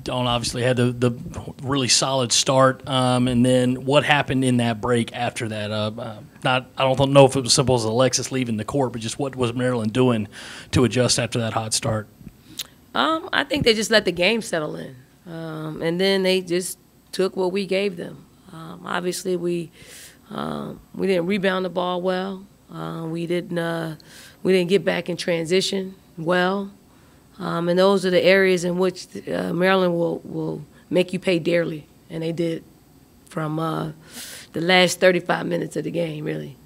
Don obviously had the really solid start, and then what happened in that break after that? I don't know if it was simple as Alexis leaving the court, but just what was Maryland doing to adjust after that hot start? I think they just let the game settle in, and then they just took what we gave them. Obviously, we didn't rebound the ball well. We didn't get back in transition well. And those are the areas in which Maryland will make you pay dearly, and they did from the last 35 minutes of the game, really.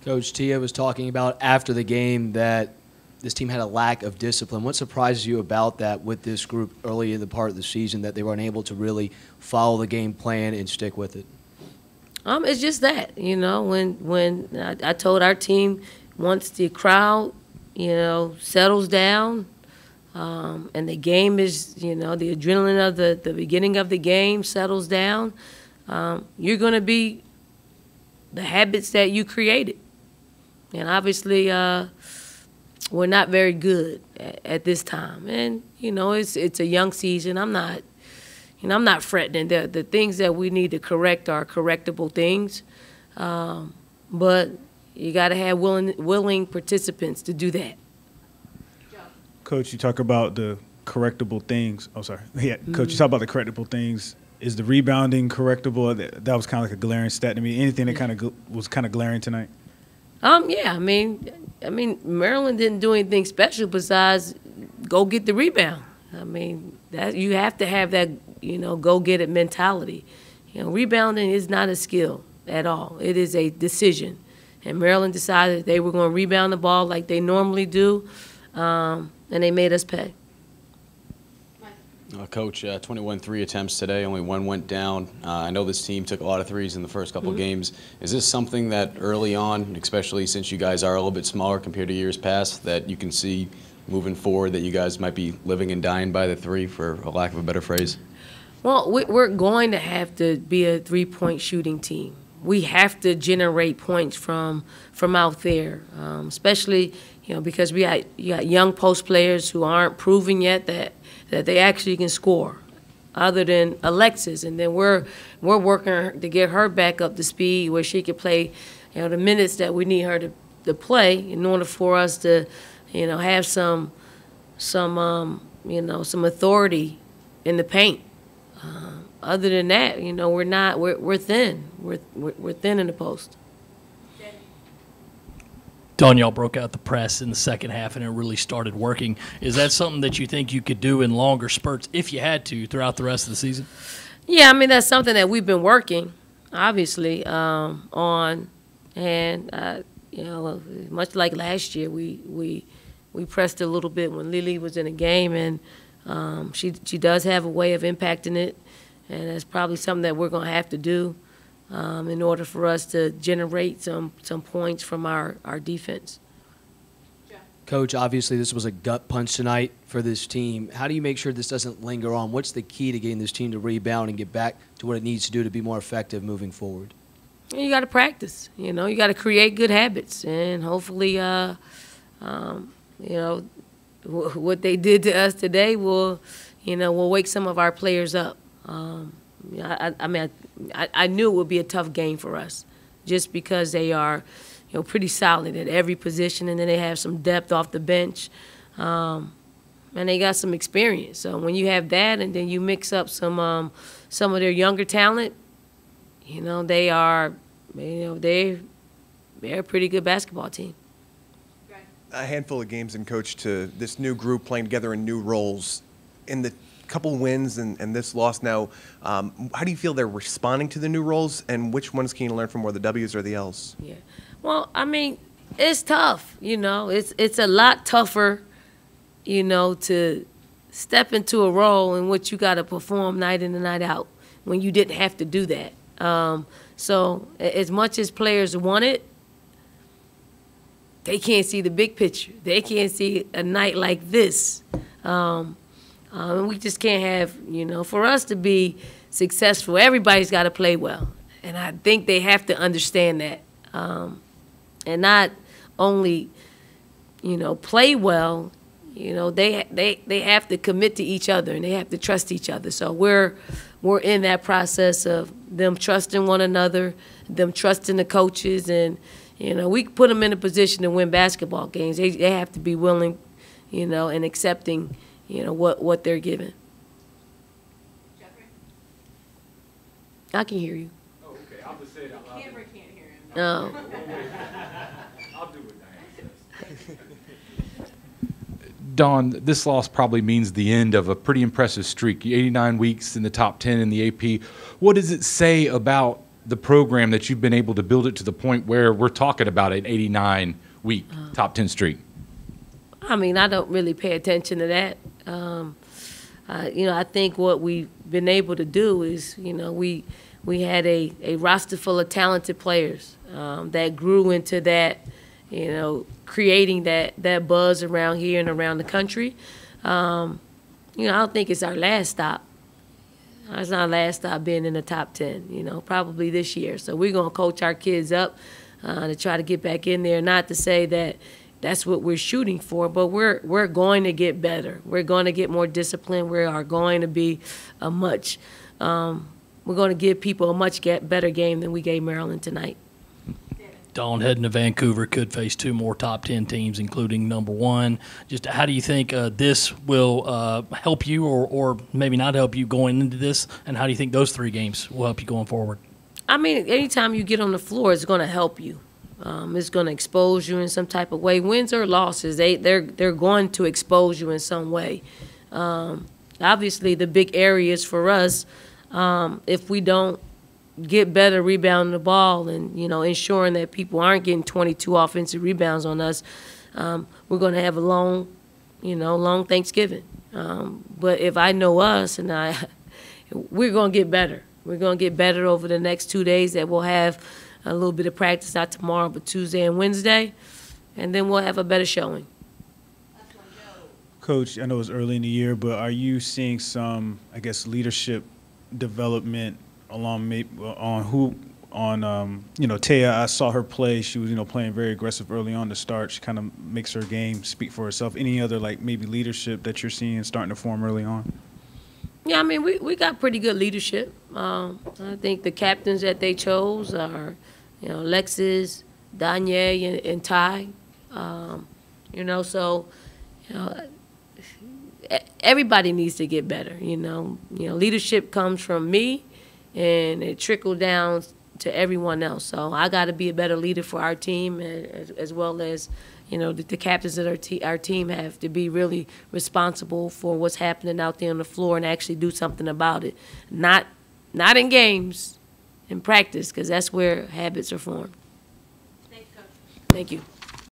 Coach Tia was talking about after the game that this team had a lack of discipline. What surprises you about that with this group early in the part of the season, that they were unable to really follow the game plan and stick with it? It's just that, when I told our team, once the crowd settles down, and the game is, the adrenaline of the beginning of the game settles down, you're going to be the habits that you created. And obviously, we're not very good at this time. And, it's a young season. I'm not fretting. The things that we need to correct are correctable things. But you got to have willing participants to do that. Coach, you talk about the correctable things. Oh, sorry. Yeah, Coach, you talk about the correctable things. Is the rebounding correctable? That was kind of like a glaring stat to me. Anything that kind of was kind of glaring tonight? Yeah. I mean, Maryland didn't do anything special besides go get the rebound. I mean, that you have to have that, go get it mentality. Rebounding is not a skill at all. It is a decision. And Maryland decided they were going to rebound the ball like they normally do, and they made us pay. Coach, 21 three attempts today, only one went down. I know this team took a lot of threes in the first couple of games. Is this something that early on, especially since you guys are a little bit smaller compared to years past, that you can see moving forward, that you guys might be living and dying by the three, for a lack of a better phrase? Well, we're going to have to be a three-point shooting team. We have to generate points from out there, especially because you got young post players who aren't proven yet that they actually can score, other than Alexis. And then we're working to get her back up to speed where she can play the minutes that we need her to play in order for us to have some authority in the paint. Other than that, we're thin. We're thin in the post. Don, y'all broke out the press in the second half, and it really started working. Is that something that you think you could do in longer spurts, if you had to, throughout the rest of the season? Yeah, that's something that we've been working, obviously, on. And, much like last year, we pressed a little bit when Lily was in a game, and she does have a way of impacting it. And that's probably something that we're going to have to do in order for us to generate some points from our defense. Coach, obviously this was a gut punch tonight for this team. How do you make sure this doesn't linger on? What's the key to getting this team to rebound and get back to what it needs to do to be more effective moving forward? You got to practice. You got to create good habits, and hopefully, what they did to us today will wake some of our players up. I knew it would be a tough game for us, just because they are, pretty solid at every position, and then they have some depth off the bench, and they got some experience. So when you have that, and then you mix up some of their younger talent, they are, they're a pretty good basketball team. A handful of games, and Coach, to this new group playing together in new roles, in the couple wins and this loss now, how do you feel they're responding to the new roles, and which ones can you learn from more, the W's or the L's? Yeah, well, it's tough. It's a lot tougher, to step into a role in which you got to perform night in and night out when you didn't have to do that. So as much as players want it, they can't see the big picture. They can't see a night like this. And we just can't have, for us to be successful, everybody's got to play well. And I think they have to understand that. And not only, play well, you know, they have to commit to each other and they have to trust each other. So we're in that process of them trusting one another, them trusting the coaches, and you know, we put them in a position to win basketball games. They have to be willing, you know, and accepting, you know, what they're given. I can hear you. Oh, okay. I'll just say it out loud. The camera can't hear him. No. I'll do what Diane says. Dawn, this loss probably means the end of a pretty impressive streak. 89 weeks in the top 10 in the AP. What does it say about the program that you've been able to build it to the point where we're talking about an 89-week top 10 streak? I mean, I don't really pay attention to that. You know, I think what we've been able to do is, you know, we had a roster full of talented players that grew into that, you know, creating that buzz around here and around the country. You know, I don't think it's our last stop. It's not our last stop being in the top 10, you know, probably this year. So we're going to coach our kids up to try to get back in there. Not to say that that's what we're shooting for, but we're going to get better. We're going to get more disciplined. We are going to be a much we're going to give people a much better game than we gave Maryland tonight. Dawn, heading to Vancouver, could face 2 more top 10 teams, including number 1. Just how do you think this will help you or maybe not help you going into this, and how do you think those 3 games will help you going forward? I mean, anytime you get on the floor, it's going to help you. It's going to expose you in some type of way. Wins or losses, they're going to expose you in some way. Obviously, the big areas for us, if we don't get better rebounding the ball and, you know, ensuring that people aren't getting 22 offensive rebounds on us, we're going to have a long Thanksgiving. But if I know us and we're going to get better. We're going to get better over the next 2 days that we'll have a little bit of practice, not tomorrow, but Tuesday and Wednesday, and then we'll have a better showing. Coach, I know it's early in the year, but are you seeing some, I guess, leadership development along you know, Taya? I saw her play. She was, you know, playing very aggressive early on to start. She kind of makes her game speak for herself. Any other, like, maybe leadership that you're seeing starting to form early on? Yeah, I mean, we got pretty good leadership. I think the captains that they chose are, you know, Alexis, Danye, and Ty. You know, so, you know, everybody needs to get better. You know, leadership comes from me, and it trickled down to everyone else. So I got to be a better leader for our team, as well as, you know, the captains of our team have to be really responsible for what's happening out there on the floor and actually do something about it. Not in games, in practice, because that's where habits are formed. Thanks, Coach. Thank you.